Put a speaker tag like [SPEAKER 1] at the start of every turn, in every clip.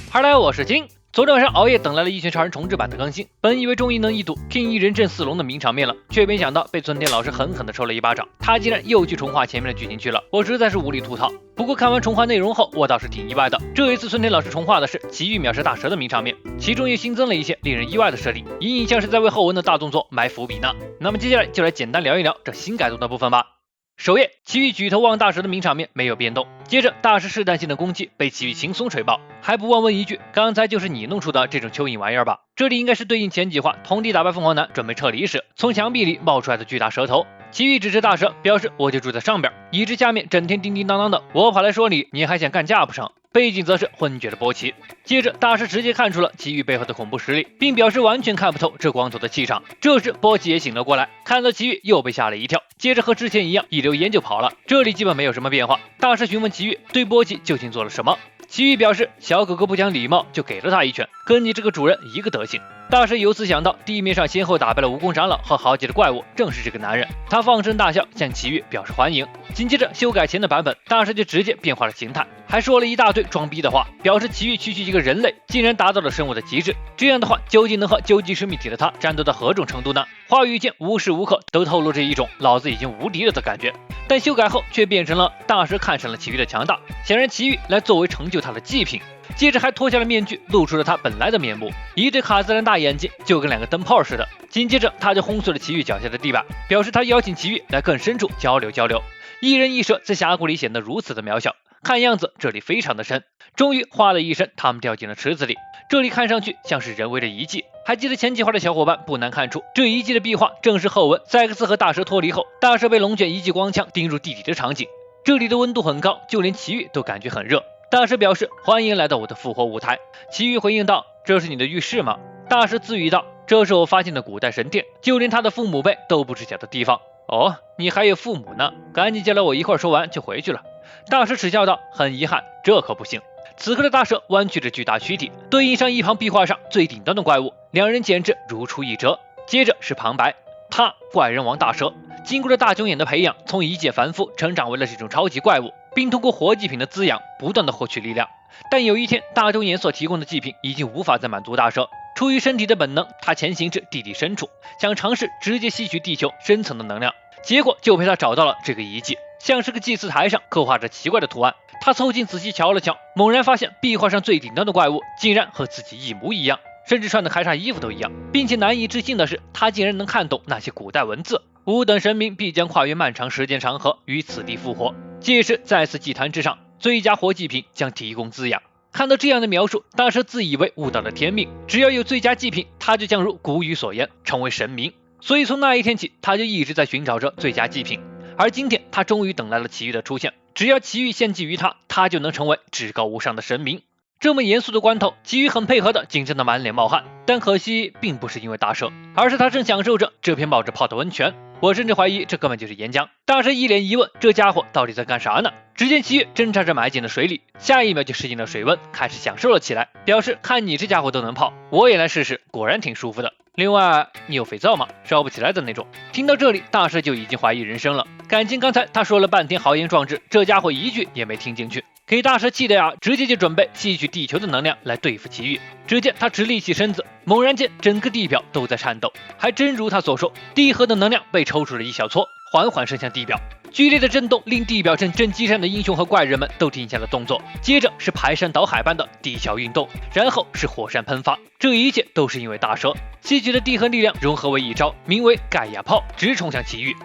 [SPEAKER 1] 哈喽，我是金。昨天晚上熬夜等来了一拳超人重置版的更新，本以为终于能一睹 King 一人震四龙的名场面了，却没想到被村田老师狠狠地抽了一巴掌，他竟然又去重画前面的剧情去了，我实在是无力吐槽。不过看完重画内容后，我倒是挺意外的，这一次村田老师重画的是奇遇秒杀大蛇的名场面，其中也新增了一些令人意外的设定，隐隐像是在为后文的大动作埋伏笔呢。那么接下来就来简单聊一聊这新改动的部分吧。首页，奇遇举头望大蛇的名场面没有变动，接着大蛇试探性的攻击被奇遇轻松锤爆，还不忘问一句：“刚才就是你弄出的这种蚯蚓玩意儿吧？”这里应该是对应前几话童弟打败凤凰男准备撤离时，从墙壁里冒出来的巨大蛇头。奇遇指着大蛇表示：“我就住在上边，一只下面整天叮叮当当的，我跑来说你还想干架不成？”背景则是昏厥的波奇。接着大师直接看出了奇遇背后的恐怖实力，并表示完全看不透这光头的气场。这时波奇也醒了过来，看到奇遇又被吓了一跳，接着和之前一样一溜烟就跑了。这里基本没有什么变化。大师询问奇遇对波奇究竟做了什么，奇遇表示小狗狗不讲礼貌，就给了他一拳，跟你这个主人一个德行。大师由此想到地面上先后打败了蜈蚣长老和好几的怪物，正是这个男人。他放声大笑，向奇遇表示欢迎。紧接着修改前的版本，大师就直接变化了形态，还说了一大堆装逼的话，表示奇遇区区一个人类竟然达到了生物的极致。这样的话，究竟能和究极生命体的他战斗到何种程度呢？话语间无时无刻都透露着一种老子已经无敌了的感觉。但修改后却变成了大师看上了奇遇的强大，想让奇遇来作为成就他的祭品。接着还脱下了面具，露出了他本来的面目，一对卡姿兰大眼睛就跟两个灯泡似的。紧接着他就轰碎了奇遇脚下的地板，表示他邀请奇遇来更深处交流交流。一人一蛇在峡谷里显得如此的渺小，看样子这里非常的深。终于哗的一声，他们掉进了池子里，这里看上去像是人为的遗迹。还记得前几话的小伙伴不难看出，这遗迹的壁画正是后文赛克斯和大蛇脱离后，大蛇被龙卷一记光枪钉入地底的场景。这里的温度很高，就连奇遇都感觉很热。大师表示欢迎来到我的复活舞台。奇遇回应道：“这是你的浴室吗？”大师自语道：“这是我发现的古代神殿，就连他的父母辈都不知晓的地方。”哦，你还有父母呢？赶紧叫来我一块说完就回去了。大师耻笑道：“很遗憾，这可不行。”此刻的大蛇弯曲着巨大躯体，对应上一旁壁画上最顶端的怪物，两人简直如出一辙。接着是旁白，他怪人王大蛇，经过了大囧眼的培养，从一介凡夫成长为了这种超级怪物，并通过活祭品的滋养不断的获取力量。但有一天，大囧眼所提供的祭品已经无法再满足大蛇，出于身体的本能，他前行至地底深处，想尝试直接吸取地球深层的能量。结果就被他找到了这个遗迹，像是个祭祀台上刻画着奇怪的图案。他凑近仔细瞧了瞧，猛然发现壁画上最顶端的怪物竟然和自己一模一样，甚至穿的开衩衣服都一样，并且难以置信的是，他竟然能看懂那些古代文字。吾等神明必将跨越漫长时间长河，于此地复活，届时在此祭坛之上，最佳活祭品将提供滋养。看到这样的描述，大蛇自以为悟到了天命，只要有最佳祭品，他就将如古语所言成为神明。所以从那一天起，他就一直在寻找着最佳祭品。而今天他终于等来了奇遇的出现，只要奇遇献祭于他，他就能成为至高无上的神明。这么严肃的关头，奇遇很配合的紧张的满脸冒汗，但可惜并不是因为大蛇，而是他正享受着这片冒着泡的温泉。我甚至怀疑这根本就是岩浆。大蛇一脸疑问，这家伙到底在干啥呢？只见奇遇挣扎着埋进了水里，下一秒就适应了水温，开始享受了起来，表示看你这家伙都能泡，我也来试试，果然挺舒服的。另外，你有肥皂吗？烧不起来的那种。听到这里，大蛇就已经怀疑人生了。感情刚才他说了半天豪言壮志，这家伙一句也没听进去，给大蛇气的呀，直接就准备吸取地球的能量来对付奇遇。只见他直立起身子，猛然间整个地表都在颤抖，还真如他所说，地核的能量被抽出了一小撮，缓缓升向地表。剧烈的震动令地表正激战的英雄和怪人们都停下了动作，接着是排山倒海般的地壳运动，然后是火山喷发。这一切都是因为大蛇吸取的地核力量融合为一招，名为盖亚炮，直冲向奇遇。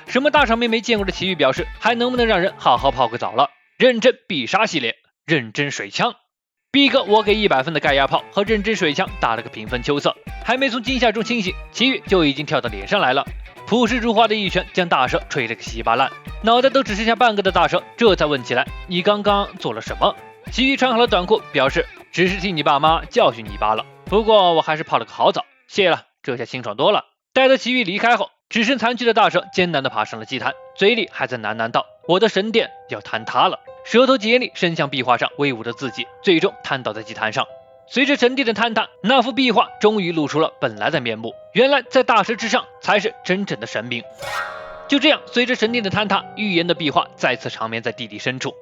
[SPEAKER 1] 什么大场面没见过的奇遇表示，还能不能让人好好泡个澡了？认真必杀系列，认真水枪。逼哥我给100分的盖亚炮和认真水枪打了个平分秋色，还没从惊吓中清醒，奇遇就已经跳到脸上来了。朴实如画的一拳将大蛇吹了个稀巴烂，脑袋都只剩下半个的大蛇这才问起来，你刚刚做了什么？奇遇穿好了短裤，表示只是替你爸妈教训你罢了，不过我还是泡了个好澡，谢了，这下清爽多了。待到奇遇离开后，只剩残躯的大蛇艰难地爬上了祭坛，嘴里还在喃喃道：“我的神殿要坍塌了。”舌头竭力伸向壁画上威武的自己，最终瘫倒在祭坛上。随着神殿的坍塌，那幅壁画终于露出了本来的面目，原来在大蛇之上才是真正的神明。就这样，随着神殿的坍塌，预言的壁画再次长眠在地底深处。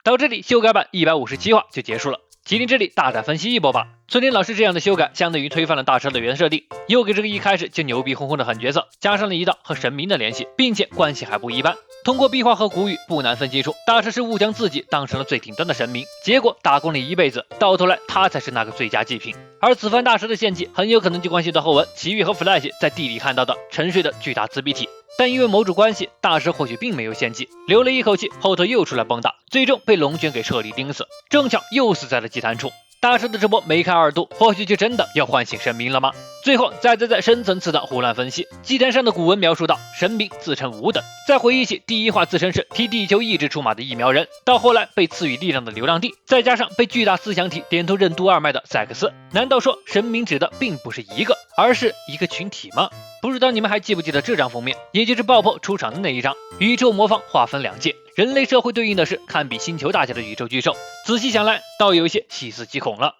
[SPEAKER 1] 到这里修改版157话就结束了。麒麟这里大胆分析一波吧。村田老师这样的修改，相当于推翻了大蛇的原设定，又给这个一开始就牛逼哄哄的狠角色加上了一道和神明的联系，并且关系还不一般。通过壁画和古语，不难分析出大蛇是误将自己当成了最顶端的神明，结果打工了一辈子，到头来他才是那个最佳祭品。而此番大蛇的献祭，很有可能就关系到后文奇遇和 Flash 在地里看到的沉睡的巨大自闭体。但因为某种关系，大蛇或许并没有献祭，留了一口气，后头又出来蹦跶，最终被龙卷给彻底钉死，正巧又死在了祭坛处。大蛇的这波梅开二度，或许就真的要唤醒神明了吗？最后再深层次的胡乱分析，祭坛上的古文描述到神明自称吾等，再回忆起第一话自称是替地球一直出马的疫苗人，到后来被赐予力量的流浪地，再加上被巨大思想体点头任督二脉的赛克斯，难道说神明指的并不是一个，而是一个群体吗？不知道你们还记不记得这张封面，也就是爆破出场的那一张，宇宙魔方划分两界，人类社会对应的是堪比星球大小的宇宙巨兽，仔细想来倒有一些细思极恐了。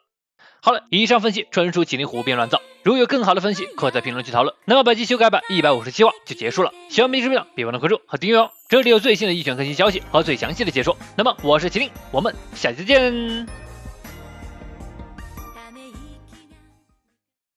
[SPEAKER 1] 好了，以上分析纯属麒麟胡编乱造，如有更好的分析，可在评论区讨论。那么本期修改版157话就结束了，喜欢本期视频的别忘了关注和订阅哦，这里有最新的一拳更新消息和最详细的解说。那么我是麒麟，我们下期再见。